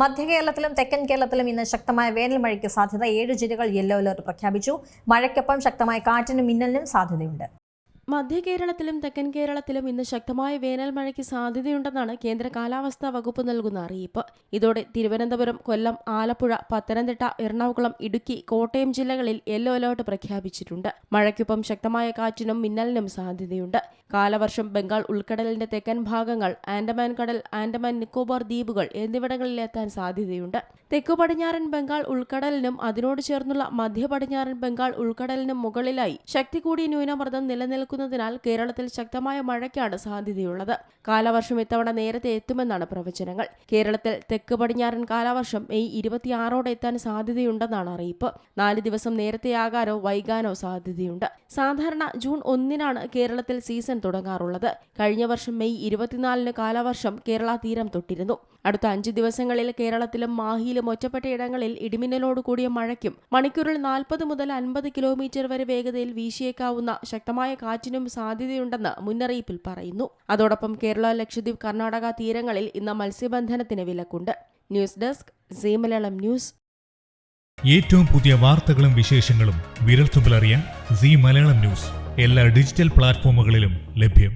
മധ്യ തെക്കൻ കേരളത്തിലും ഇന്ന് ശക്തമായ വേനൽ മഴയ്ക്ക് സാധ്യത. 7 ജില്ലകൾ യെല്ലോ അലർട്ട് പ്രഖ്യാപിച്ചു. മഴയ്ക്കൊപ്പം ശക്തമായ കാറ്റിനും മിന്നലിനും സാധ്യതയുണ്ട്. മധ്യ കേരളത്തിലും തെക്കൻ കേരളത്തിലും ഇന്ന് ശക്തമായ വേനൽ മഴയ്ക്ക് സാധ്യതയുണ്ടെന്നാണ് കേന്ദ്ര കാലാവസ്ഥാ വകുപ്പ് നൽകുന്ന അറിയിപ്പ്. ഇതോടെ തിരുവനന്തപുരം, കൊല്ലം, ആലപ്പുഴ, പത്തനംതിട്ട, എറണാകുളം, ഇടുക്കി, കോട്ടയം ജില്ലകളിൽ യെല്ലോ അലർട്ട് പ്രഖ്യാപിച്ചിട്ടുണ്ട്. മഴയ്ക്കൊപ്പം ശക്തമായ കാറ്റിനും മിന്നലിനും സാധ്യതയുണ്ട്. കാലവർഷം ബംഗാൾ ഉൾക്കടലിന്റെ തെക്കൻ ഭാഗങ്ങൾ, ആൻഡമാൻ കടൽ, ആൻഡമാൻ നിക്കോബാർ ദ്വീപുകൾ എന്നിവിടങ്ങളിൽ എത്താൻ സാധ്യതയുണ്ട്. തെക്കു പടിഞ്ഞാറൻ ബംഗാൾ ഉൾക്കടലിനും അതിനോട് ചേർന്നുള്ള മധ്യ പടിഞ്ഞാറൻ ബംഗാൾ ഉൾക്കടലിനും മുകളിലായി ശക്തി കൂടിയ ന്യൂനമർദ്ദം നിലനിൽക്കുന്നതിനാൽ കേരളത്തിൽ ശക്തമായ മഴയ്ക്കാണ് സാധ്യതയുള്ളത്. കാലവർഷം ഇത്തവണ നേരത്തെ എത്തുമെന്നാണ് പ്രവചനങ്ങൾ. കേരളത്തിൽ തെക്ക് പടിഞ്ഞാറൻ കാലവർഷം മെയ് 26 എത്താൻ സാധ്യതയുണ്ടെന്നാണ് അറിയിപ്പ്. 4 ദിവസം നേരത്തെയാകാനോ വൈകാനോ സാധ്യതയുണ്ട്. സാധാരണ ജൂൺ 1 കേരളത്തിൽ സീസൺ തുടങ്ങാറുള്ളത്. കഴിഞ്ഞ വർഷം മെയ് 24 കാലവർഷം കേരള തീരം തൊട്ടിരുന്നു. അടുത്ത 5 ദിവസങ്ങളിൽ കേരളത്തിലും മാഹിയിലും ഒറ്റപ്പെട്ട ഇടങ്ങളിൽ ഇടിമിന്നലോട് കൂടിയ മഴയ്ക്കും മണിക്കൂറിൽ 40 മുതൽ 50 കിലോമീറ്റർ വരെ വേഗതയിൽ വീശിയേക്കാവുന്ന ശക്തമായ കാറ്റിനും സാധ്യതയുണ്ടെന്ന് മുന്നറിയിപ്പിൽ പറയുന്നു. അതോടൊപ്പം കേരള, ലക്ഷദ്വീപ്, കർണാടക തീരങ്ങളിൽ ഇന്ന് മത്സ്യബന്ധനത്തിന് വിലക്കുണ്ട്. News desk Zee Malayalam news. ഏറ്റവും പുതിയ വാർത്തകളും വിശേഷങ്ങളും വിരൽത്തുമ്പിലറിയാൻ സീ മലയാളം ന്യൂസ് എല്ലാ ഡിജിറ്റൽ പ്ലാറ്റ്ഫോമുകളിലും ലഭ്യം.